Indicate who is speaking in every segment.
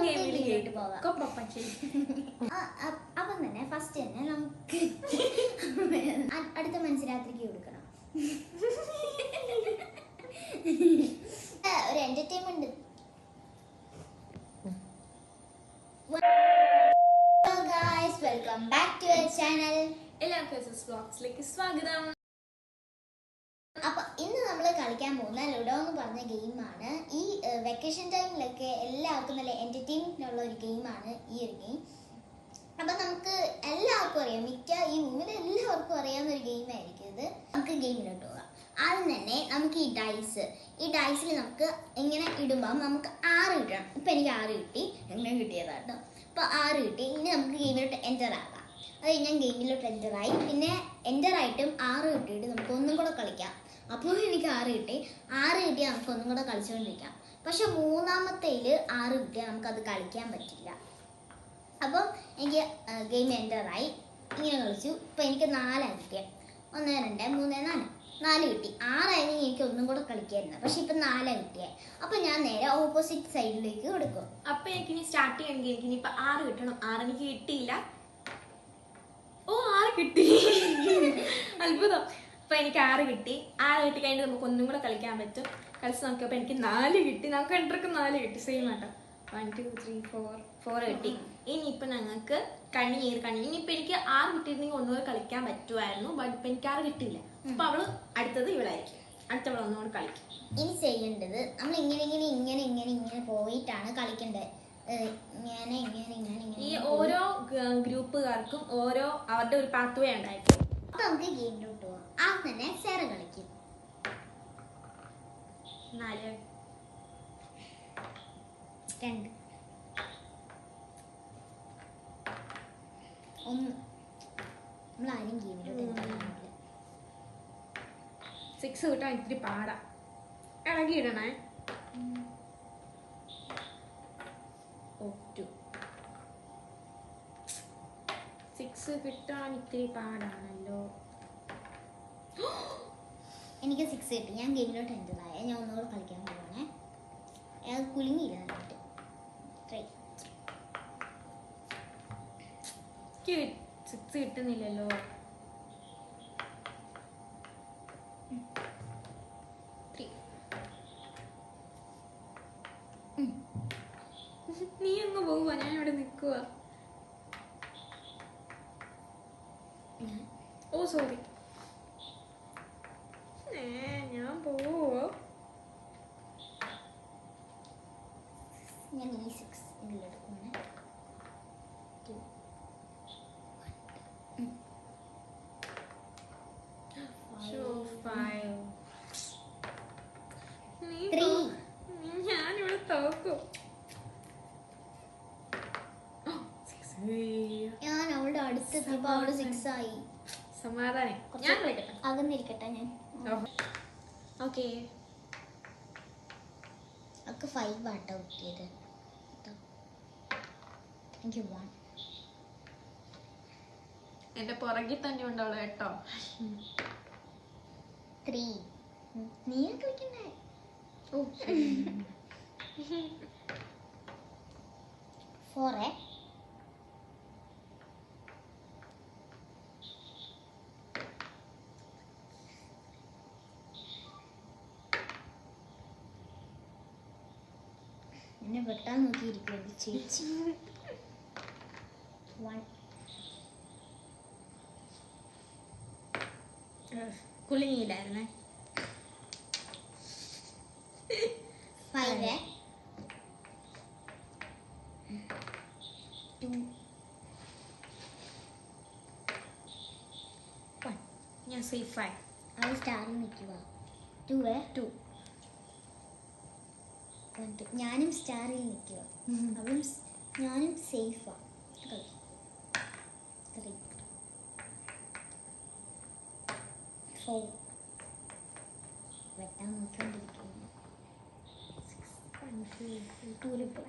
Speaker 1: ഗെയിമിലേക്ക് പോകാം. അപ്പം തന്നെ ഫസ്റ്റ് തന്നെ നമുക്ക് അടുത്ത മത്സരാത്രിക്ക് കൊടുക്കണം. ഒരു entertainment. Welcome back to our channel.
Speaker 2: എല്ലാവർക്കും വ്ലോഗ്സിലേക്ക് സ്വാഗതം.
Speaker 1: അപ്പൊ ഇന്ന് നമ്മൾ കളിക്കാൻ പോകുന്ന ലുഡോ എന്ന് പറഞ്ഞ ഗെയിമാണ്. ഈ വെക്കേഷൻ ടൈമിലൊക്കെ എല്ലാവർക്കും നല്ല എന്റർടൈൻമെന്റ് ഉള്ള ഒരു ഗെയിമാണ് ഈ ഒരു ഗെയിം. അപ്പൊ നമുക്ക് എല്ലാവർക്കും അറിയാം, ഈ റൂമിൽ എല്ലാവർക്കും അറിയാവുന്ന ഒരു ഗെയിം ആയിരിക്കും ഇത്. നമുക്ക് ഗെയിമിലോട്ട് പോകാം. ആദ്യം തന്നെ നമുക്ക് ഈ ഡൈസിൽ നമുക്ക് ഇങ്ങനെ ഇടുമ്പോൾ നമുക്ക് 6 കിട്ടണം. ഇപ്പൊ എനിക്ക് 6 കിട്ടി, എങ്ങനെ കിട്ടിയതാട്ടോ. ഇപ്പൊ 6 കിട്ടി. ഇനി നമുക്ക് ഗെയിമിലോട്ട് എൻ്റർ ആകാം. അത് ഞാൻ ഗെയിമിലോട്ട് എൻ്ററായി. പിന്നെ എൻ്ററായിട്ടും 6 കിട്ടിയിട്ട് നമുക്ക് ഒന്നും കൂടെ കളിക്കാം. അപ്പോൾ എനിക്ക് 6 കിട്ടി. 6 കിട്ടിയാൽ നമുക്ക് ഒന്നും കൂടെ കളിച്ചുകൊണ്ടിരിക്കാം. പക്ഷെ മൂന്നാമത്തേൽ 6 കിട്ടിയാൽ നമുക്കത് കളിക്കാൻ പറ്റില്ല. അപ്പം എനിക്ക് ഗെയിം എൻ്ററായി, ഇങ്ങനെ കളിച്ചു. ഇപ്പം എനിക്ക് 4 കിട്ടിയത്. 1 2 3 4 കിട്ടി. 6 ആയിരുന്നെങ്കിൽ എനിക്ക് ഒന്നും കൂടെ കളിക്കായിരുന്നു. പക്ഷെ ഇപ്പം 4 കിട്ടിയത്. അപ്പം ഞാൻ നേരെ ഓപ്പോസിറ്റ് സൈഡിലേക്ക് കൊടുക്കും.
Speaker 2: അപ്പം എനിക്കിനി സ്റ്റാർട്ട് ചെയ്യണമെങ്കിൽ എനിക്കിനി ഇപ്പം 6 കിട്ടണം. 6 എനിക്ക് കിട്ടിയില്ല. ഓ 6 കിട്ടി, അത്ഭുതം. അപ്പൊ എനിക്ക് 6 കിട്ടി. 6 കിട്ടി കഴിഞ്ഞിട്ട് നമുക്ക് ഒന്നും കൂടെ കളിക്കാൻ പറ്റും. കളിച്ച് നോക്കിയപ്പോൾ എനിക്ക് 4 കിട്ടി. നമുക്ക് രണ്ടർക്ക് 4 കിട്ടി. സെയിം ആട്ടോ. 1 2 3 4 കിട്ടി. ഇനിയിപ്പോൾ ഞങ്ങൾക്ക് ഇനിയിപ്പോൾ എനിക്ക് 6 കിട്ടിയിരുന്നെങ്കിൽ ഒന്നുകൂടെ കളിക്കാൻ പറ്റുമായിരുന്നു. ബട്ട് ഇപ്പം എനിക്ക് 6 കിട്ടിയില്ല. അപ്പൊ അവള് അടുത്തത് ഇവളായിരിക്കും. അടുത്തവൾ ഒന്നുകൂടെ കളിക്കും.
Speaker 1: ഇനി ചെയ്യേണ്ടത് നമ്മൾ ഇങ്ങനെ പോയിട്ടാണ് കളിക്കേണ്ടത്.
Speaker 2: ഈ ഓരോ ഗ്രൂപ്പുകാർക്കും ഓരോ അവരുടെ ഒരു പാത്ത് വേ ഉണ്ടായിരിക്കും.
Speaker 1: അപ്പൊ നമുക്ക് ഗെയിമിലോട്ട് പോവാം. തന്നെ സേറ കളിക്കും.
Speaker 2: 4
Speaker 1: 2 1. നമ്മളാരും ഗെയിമിലോട്ട്
Speaker 2: 6 കിട്ടാൻ ഇത്തിരി പാടാ. ഇളകിയിടണേ. 6 കിട്ടാൻ ഇത്തിരി പാടാണല്ലോ.
Speaker 1: എനിക്ക് 6 കിട്ടി. ഞാൻ ഗെയിമിലോട്ട് എൻ്ററായ. ഞാൻ ഒന്നുകൂടെ കളിക്കാൻ പോവാണേ. അത് കുലുങ്ങിയില്ല നന്നായിട്ട്.
Speaker 2: 6 കിട്ടുന്നില്ലല്ലോ. നീ അങ്ങ് പോവുക, ഞാൻ ഇവിടെ നിൽക്കുക. ഓ സോറി, ഞാൻ പോവോ.
Speaker 1: ഞാൻ ഈ 6 ഇതിലെടുക്കുവാണ്.
Speaker 2: 5
Speaker 1: 3.
Speaker 2: ഞാനിവിടെ തോക്കും.
Speaker 1: ഞാൻ അവളുടെ അടുത്തെത്തിയപ്പോ അവള് 6 ആയി.
Speaker 2: സമാധാനം. ഞാൻ കളിക്കട്ടെ,
Speaker 1: അകന്നിരിക്കട്ടെ ഞാൻ.
Speaker 2: ഓക്കെ.
Speaker 1: ഒക്കെ 5 ആട്ടോ കിട്ടിയത്. എനിക്ക് 1.
Speaker 2: എന്റെ പുറകിൽ തന്നെ ഉണ്ടവള് കേട്ടോ.
Speaker 1: 3. നീ കളിക്കണ്ടേ?
Speaker 2: ഓ
Speaker 1: 4. എന്നെ വെട്ടാൻ നോക്കിയിരിക്കും ചേച്ചി. 1.
Speaker 2: കുലുങ്ങിയില്ലായിരുന്നേ.
Speaker 1: 5. 2. 1.
Speaker 2: ഞാൻ സേഫായി.
Speaker 1: അവൾ സ്റ്റാറിൽ നിൽക്കുക. 2. ഞാനും സ്റ്റാറിൽ നിൽക്കുക. അവളും ഞാനും സേഫാ. 3. 4. വെട്ടാൻ നോക്കിക്കൊണ്ടിരിക്കുന്നു. 2.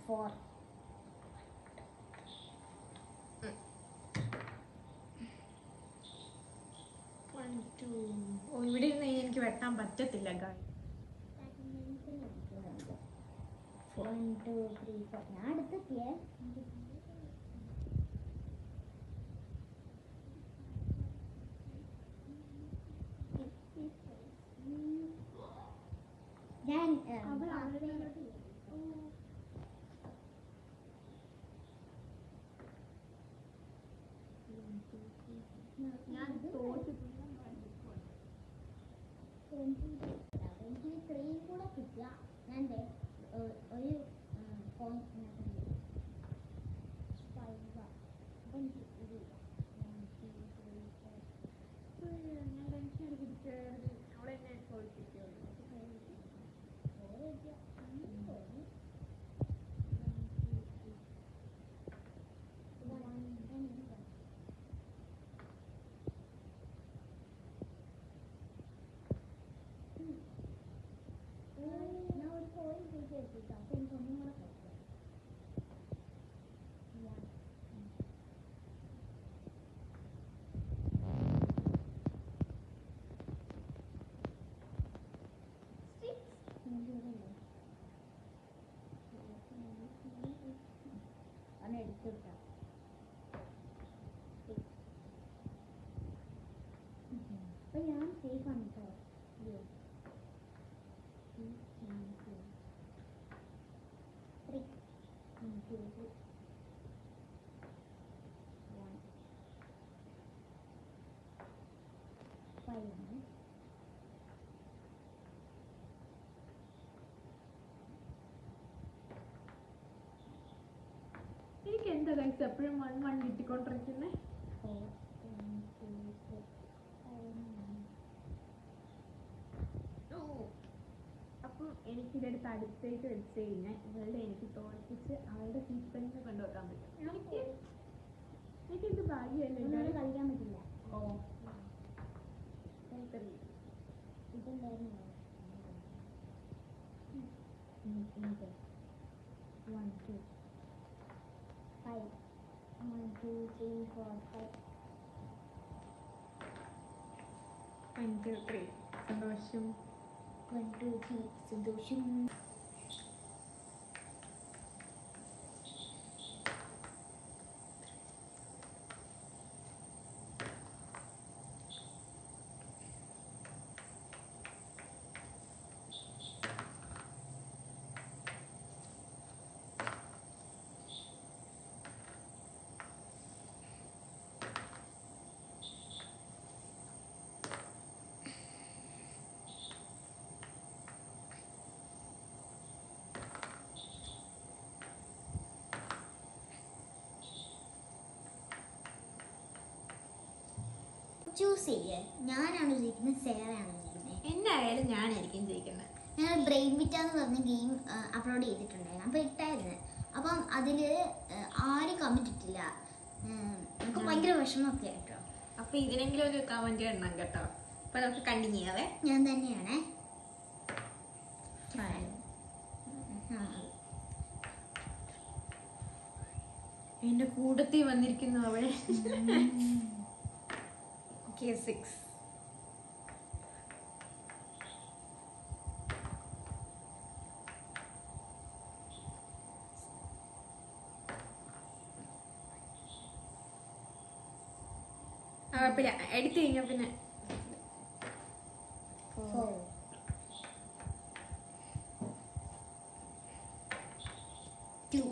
Speaker 1: 4.
Speaker 2: 1 ഓ ഇവിടെ ഇരുന്ന് എനിക്ക് വെട്ടാൻ പറ്റത്തില്ല ഗായ്.
Speaker 1: 1 2 3 4 ഞാൻ അടുത്തെത്തിയേ. ഞാൻ എനിക്ക് ഇത്രയും കൂടെ കിട്ടുക. ഞാൻ ഒരു പോയിന്റ് അപ്പൊ ഞാൻ സേഫ് ആണ് കേട്ടോ. 5
Speaker 2: എനിക്ക് എന്താ ഗൈസ് എപ്പോഴും 1 1 കിട്ടിക്കൊണ്ടിരിക്കുന്നേ. അപ്പം എനിക്ക് ഇതെടുത്ത് അടുത്തേക്ക് വെച്ച് കഴിഞ്ഞാൽ ഇവളുടെ എനിക്ക് തോൽപ്പിച്ച് അവളുടെ സീക്വൻസ് കൊണ്ടുവെക്കാൻ പറ്റും. എനിക്കെന്ത് ഭാഗ്യമല്ലേ
Speaker 1: കളിക്കാൻ പറ്റില്ല.
Speaker 2: ഓ
Speaker 1: ഇതുണ്ടായിരുന്നു. 1 2 5 1 2 3 4 5
Speaker 2: 1 2 3 സന്തോഷം.
Speaker 1: 1 2 3 സന്തോഷം. ചൂസ് ചെയ്യേ. ഞാനാണ് ജയിക്കുന്നത്, സേറയാണ് ജയിക്കുന്നത്.
Speaker 2: എന്നായാലും ഞാനായിരിക്കും ജയിക്കുന്നത്.
Speaker 1: ഞങ്ങൾ ബ്രെയിൻ വിറ്റ എന്ന് പറഞ്ഞ ഗെയിം അപ്ലോഡ് ചെയ്തിട്ടുണ്ടായിരുന്നു. അപ്പോൾ ഇട്ടായിരുന്നു. അപ്പം അതിൽ ആരും കമൻറ്റ് ഇട്ടില്ല. നമുക്ക് ഭയങ്കര വിഷമമൊക്കെ കേട്ടോ.
Speaker 2: അപ്പൊ ഇതിനെങ്കിലും ഒരു കമന്റ് ഇടണം കേട്ടോ. അപ്പൊ നമുക്ക് കണ്ടിന്യൂ ചെയ്യാവേ.
Speaker 1: ഞാൻ തന്നെയാണേ.
Speaker 2: എന്റെ കൂടത്തിൽ വന്നിരിക്കുന്നു അവളെ. ഓക്കെ 6 കുഴപ്പമില്ല. എടുത്തു കഴിഞ്ഞാ പിന്നെ
Speaker 1: 4 2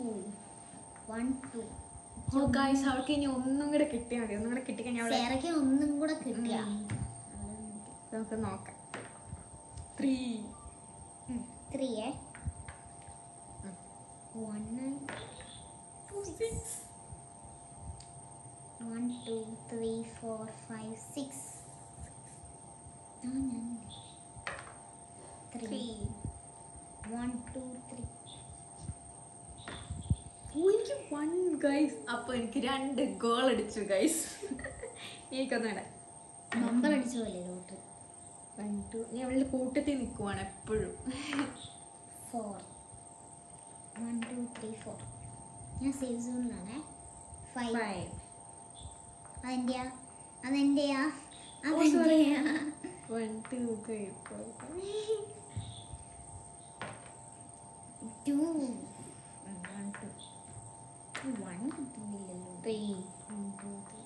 Speaker 1: 1 2
Speaker 2: ഗായ്സ് അവൾക്ക് ഇനി ഒന്നും കൂടെ കിട്ടിയാൽ മതി. ഒന്നും കൂടെ കിട്ടിക്കഴിഞ്ഞാൽ അവളെ
Speaker 1: സേറയ്ക്ക് ഒന്നും കൂടെ കിട്ടിയ
Speaker 2: നമുക്ക് നോക്കാം. 3
Speaker 1: 3 1 6 1 2 3 4 5 6 3 1 2 3
Speaker 2: എനിക്ക് 1 ഗൈസ്. അപ്പൊ എനിക്ക് 2 ഗോൾ അടിച്ചു ഗൈസ്. എനിക്കൊന്നാടെ
Speaker 1: നമ്പർ അടിച്ച പോലെ ലോട്ട്.
Speaker 2: 1 2 ഞാൻ അവളുടെ കൂട്ടത്തിൽ നിൽക്കുവാണ് എപ്പോഴും.
Speaker 1: 4 1 2 3 4 ഞാൻ safe സോണിലാണേ. 5 അതെന്റെയാ അതെന്തെയാ?
Speaker 2: 1 2 3 4
Speaker 1: Two. One, two. One കിട്ടുന്നില്ലല്ലോ.
Speaker 2: 3 1 2 3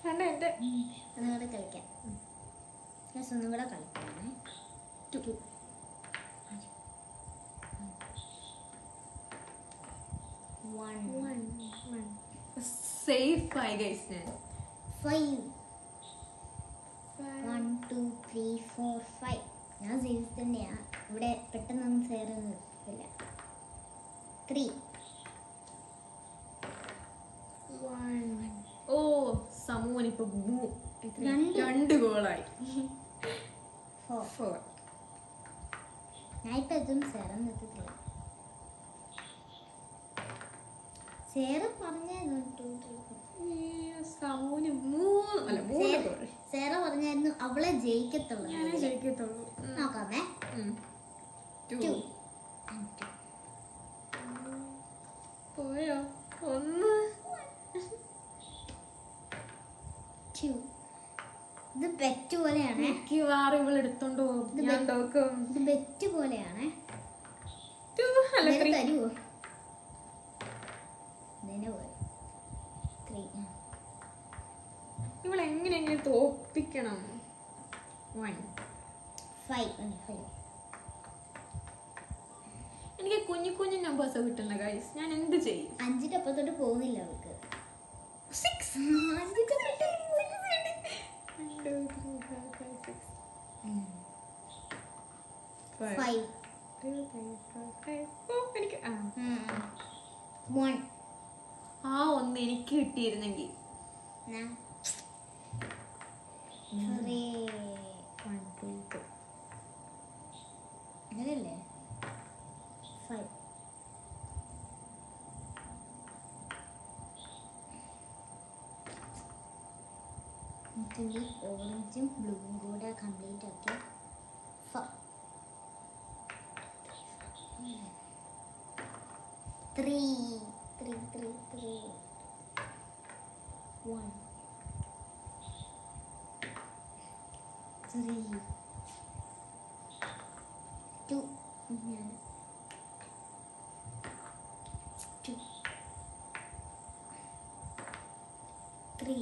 Speaker 2: കണ്ട എന്റെ
Speaker 1: ഒന്നുകൂടെ കളിക്കാം. Yes, ഒന്നുകൂടെ കളിക്കാമേ.
Speaker 2: 2
Speaker 1: One.
Speaker 2: 1 സേഫ് ആയി ഗൈസ് ഞാൻ
Speaker 1: Five. One, two, three, four, five. ഞാൻ സേഫ് തന്നെയാ. ഇവിടെ പെട്ടെന്നൊന്നും ചേർന്ന് നിർത്തില്ല. 3.
Speaker 2: 1 ഓ സമൂനിപ്പോ
Speaker 1: രണ്ട്.
Speaker 2: 2 ഗോളായി
Speaker 1: 4.
Speaker 2: 4
Speaker 1: ഞാൻ ഇപ്പൊ ഇതും ചേർന്ന് നിർത്തില്ല. സേറ് പറഞ്ഞായിരുന്നു 2, 3, 4.
Speaker 2: സമൂന് 3 അല്ല 3 ഗോൾ
Speaker 1: സേറ പറഞ്ഞായിരുന്നു അവളെ ജയിക്കത്തുള്ളൂ.
Speaker 2: ഞാൻ ജയിക്കത്തുള്ളൂ
Speaker 1: നോക്കാമേ.
Speaker 2: 2
Speaker 1: 2.
Speaker 2: പോയോ 1
Speaker 1: 2. ഇത് ബെറ്റ് പോലെയാണ്.
Speaker 2: മിക്കവാറും ഇവൾ എടുത്തോണ്ട് പോകും. ഞാൻ നോക്കും
Speaker 1: ഇത് ബെറ്റ് പോലെയാണ്.
Speaker 2: 2 അല്ല 3
Speaker 1: തരുവോ? ഇതിനെ പോയി 3.
Speaker 2: ഇവൾ എങ്ങനെയെങ്കിലും തോപ്പിക്കണം 1
Speaker 1: 5.
Speaker 2: എനിക്ക് കുഞ്ഞു കുഞ്ഞു നമ്പേഴ്സ് കിട്ടുന്ന ഗൈസ് ഞാൻ എന്ത് ചെയ്യും
Speaker 1: 5ന്റെ അപ്പത്തോട്ട് പോകുന്നില്ല അവൾക്ക്. 6. 5ന്റെ
Speaker 2: 1 2 3 4 5 6
Speaker 1: 5.
Speaker 2: 2 3 4 5 ഓ എനിക്ക്
Speaker 1: 1.
Speaker 2: ആ ഒന്ന് എനിക്ക് കിട്ടിയിരുന്നെങ്കിൽ
Speaker 1: 3.
Speaker 2: 1 2 3
Speaker 1: അങ്ങനെയല്ലേ? 5. ഓറഞ്ചും ബ്ലൂവും കൂടെ കംപ്ലീറ്റ് ആക്കി 4. 3. 1. 3. 2. 2. 3.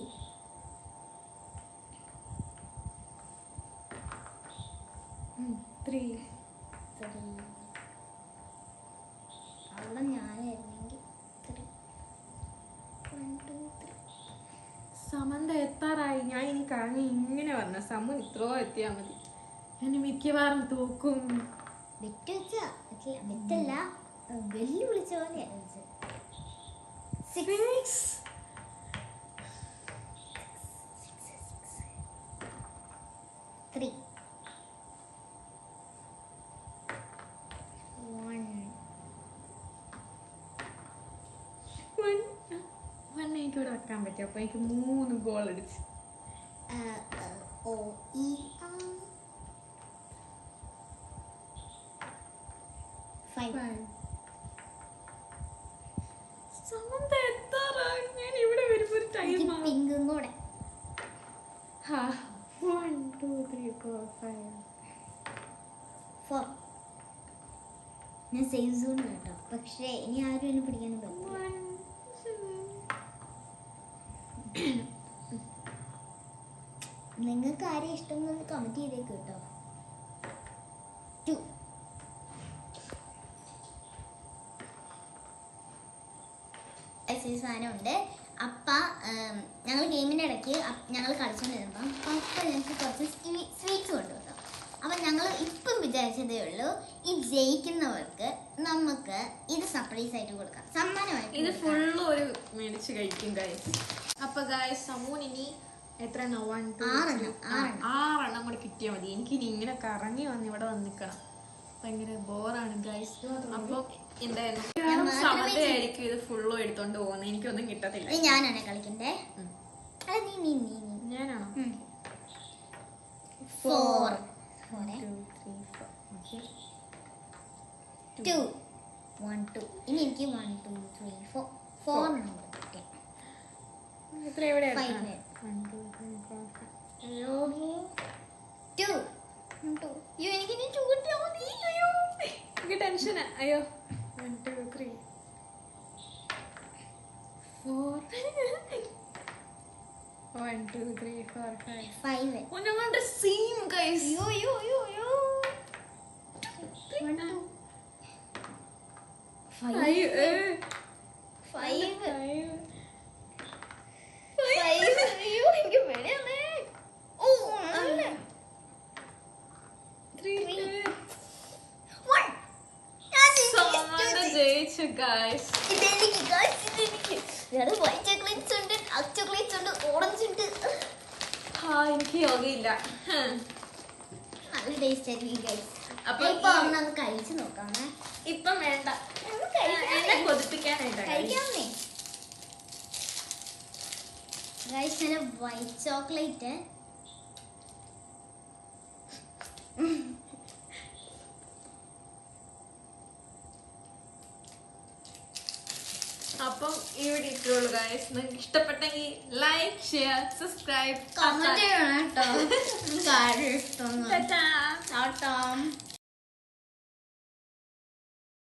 Speaker 2: 3
Speaker 1: അവിടെ ഞാനായിരുന്നെങ്കിൽ 3. 1 2 3.
Speaker 2: സമന്ത എത്താറായി ഞാൻ ഇനി കറങ്ങി ഇങ്ങനെ വന്ന സമൻ ഇത്രോ എത്തിയാ മതി ഞാൻ മിക്കവാറും തോക്കും
Speaker 1: ബെറ്റ് വെച്ചാ ബെറ്റല്ല, വെല്ലു വിളിച്ച പോലെയാ വെച്ചത്. 6. 3.
Speaker 2: 1 എനിക്ക് ഇവിടെ വെക്കാൻ പറ്റും അപ്പൊ എനിക്ക് 3 ഗോൾ അടിച്ചു.
Speaker 1: O E A 5.
Speaker 2: സമന്ത എത്താറായി ഞാൻ ഇവിടെ വരുമ്പോ ഒരു ടൈം
Speaker 1: പിങ്കും കൂടെ
Speaker 2: 1 2 3 4 5
Speaker 1: 4. ഞാൻ സേഫ് സോൺ കേട്ടോ, പക്ഷേ ഇനി ആരും എന്നെ പിടിക്കാനും പറ്റില്ല.
Speaker 2: 1
Speaker 1: നിങ്ങൾക്ക് ആരെയും ഇഷ്ടം എന്ന് കമന്റ് ചെയ്തേക്ക് കേട്ടോ. 2. സാധനമുണ്ട്. അപ്പ ഞങ്ങൾ ഗെയിമിൻ്റെ ഇടയ്ക്ക് ഞങ്ങൾ കളിച്ചുകൊണ്ടിരുന്നപ്പം അപ്പ ഞങ്ങൾക്ക് കുറച്ച് സ്വീറ്റ്സ് കൊണ്ടുവന്നു. അപ്പം ഞങ്ങൾ ഇപ്പം വിചാരിച്ചതേ ഉള്ളൂ ഈ ജയിക്കുന്നവർക്ക് നമുക്ക് ഇത് സർപ്രൈസ് ആയിട്ട് കൊടുക്കാം, സമ്മാനമായിട്ട്.
Speaker 2: ഇത് ഫുള്ള് ഒരു മേടിച്ച് കഴിക്കും ഗൈസ്. അപ്പൊ ഗൈസ് സമൂൻ ഇനി എത്ര 6 കൂടെ കിട്ടിയാൽ മതി. എനിക്ക് ഇനി ഇങ്ങനെ കറങ്ങി വന്ന് ഇവിടെ വന്ന് നിൽക്കണം, ഭയങ്കര ബോറാണ് ഗൈസ്. അപ്പൊ എന്തായാലും സമതയായിരിക്കും ഇത് ഫുള്ളും എടുത്തോണ്ട് പോകുന്നത്, എനിക്കൊന്നും കിട്ടത്തില്ല.
Speaker 1: ഞാനാണ് കളിക്കണ്ടേ.
Speaker 2: ഞാനാണോ?
Speaker 1: 4. 2. 1 2. ഇനി എനിക്ക് 1 2 3 4 നമ്പർ കിട്ടിയ
Speaker 2: എത്ര എവിടെ
Speaker 1: 5.
Speaker 2: 1 2 3 അയ്യോ 1 2 3 4 1 2 3 4 5
Speaker 1: 5.
Speaker 2: Oh, ഞങ്ങളുടെ സെയിം ഗൈസ്.
Speaker 1: Yo. 1 2 5. 5. അയ്യോ എനിക്ക് പേടിയാണേ. ഓ ഒന്നല്ലേ.
Speaker 2: 3
Speaker 1: 1. ഞാൻ
Speaker 2: സോമന്റെ ജയിച്ചു ഗൈസ്.
Speaker 1: ഇതെനിക്ക് guys, ഇതെനിക്ക്. വേറെ വൈറ്റ് ചോക്ലേറ്റ്സ് ഉണ്ട്, ഡാർക്ക് ചോക്ലേറ്റ്സ് ഉണ്ട്, ഓറഞ്ച് ഉണ്ട്.
Speaker 2: എനിക്ക് യോഗയില്ല.
Speaker 1: നല്ല ടേസ്റ്റ് ആയിരിക്കും ഗൈസ്.
Speaker 2: അപ്പൊ
Speaker 1: ഇപ്പൊ നമുക്ക് കഴിച്ചു നോക്കാമേ.
Speaker 2: ഇപ്പം വേണ്ട, എന്നെ കൊതിപ്പിക്കാനായിട്ടാ
Speaker 1: കഴിക്കാമേ ഗൈസ്. നല്ല വൈറ്റ് ചോക്ലേറ്റ്.
Speaker 2: അപ്പം ഈ വീഡിയോ ഇട്ടുള്ളൂ ഗൈസ്. നിങ്ങൾക്ക് ഇഷ്ടപ്പെട്ടെങ്കിൽ ലൈക്ക് ഷെയർ സബ്സ്ക്രൈബ്
Speaker 1: കമന്റ് ചെയ്യണം കേട്ടോ. കാര്യം ഇഷ്ടം.
Speaker 2: ടാറ്റാ.
Speaker 1: ടാറ്റാ.